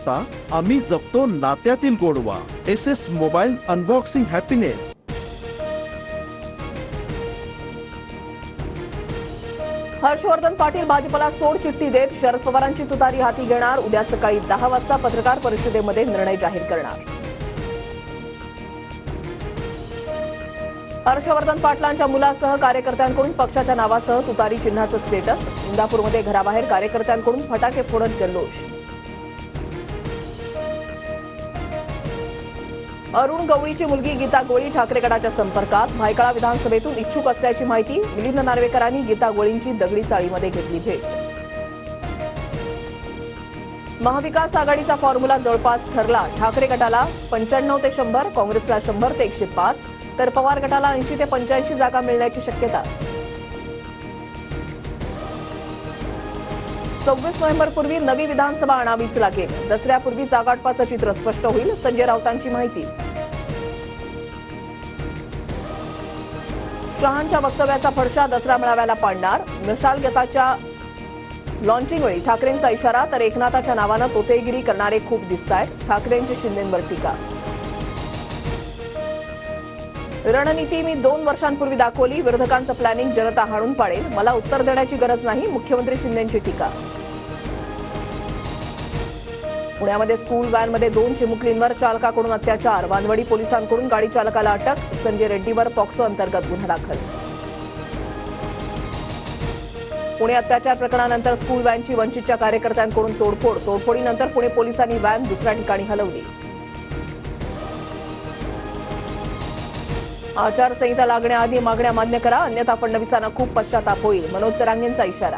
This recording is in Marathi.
आता आम्ही जपतो नात्यातील गोडवा. SS mobile unboxing happiness. Harshvardhan Patil भाजपला सोड चिठ्ठी देत शरद पवारांची तुतारी हाती घेणार. उद्या सकाळी 10 वाजता पत्रकार परिषदेमध्ये निर्णय जाहीर करणार. हर्षवर्धन पाटलांच्या मुलासह कार्यकर्त्यांकडून पक्षाच्या नावासह तुतारी चिन्हाचं स्टेटस. इंदापूरमध्ये घराबाहेर कार्यकर्त्यांकडून फटाके फोडत जल्लोष. अरुण गवळीची मुलगी गीता गोळी ठाकरे गटाच्या संपर्कात. भायखळा विधानसभेतून इच्छुक असल्याची माहिती. मिलिंद नार्वेकरांनी गीता गोळींची दगडी चाळीमध्ये घेतली भेट. महाविकास आघाडीचा फॉर्म्युला जवळपास ठरला. ठाकरे गटाला 95 ते 100, काँग्रेसला 100 ते 105, तर पवार गटाला 80 ते 85 जागा मिळण्याची शक्यता. 26 नोव्हेंबरपूर्वी नवी विधानसभा आणावीच लागेल. दसऱ्यापूर्वी जागावाटपाचं चित्र स्पष्ट होईल. संजय राऊतांची माहिती. शहांच्या वक्तव्याचा फडशा दसरा मेळाव्याला पाडणार. मशाल गटाच्या लॉन्चिंगवेळी ठाकरेंचा इशारा, तर एकनाथाच्या नावानं तोतेगिरी करणारे खूप दिसतायत. ठाकरेंची शिंदेंवर टीका. रणनीती मी 2 वर्षांपूर्वी दाखवली. विरोधकांचं प्लॅनिंग जनता हाणून पाडेल. मला उत्तर देण्याची गरज नाही. मुख्यमंत्री शिंदेंची टीका. पुण्यामध्ये स्कूल व्हॅनमध्ये 2 चिमुकलींवर चालकाकडून अत्याचार. वानवडी पोलिसांकडून गाडी चालकाला अटक. संजय रेड्डीवर पॉक्सो अंतर्गत गुन्हा दाखल. पुणे अत्याचार प्रकरणानंतर स्कूल व्हॅनची वंचितच्या कार्यकर्त्यांकडून तोडफोड. तोडफोडीनंतर पुणे पोलिसांनी व्हॅन दुसऱ्या ठिकाणी हलवली. आचारसंहिता लागण्याआधी मागण्या मान्य करा, अन्यथा फडणवीसांना खूप पश्चाताप होईल. मनोज जरांगेंचा इशारा.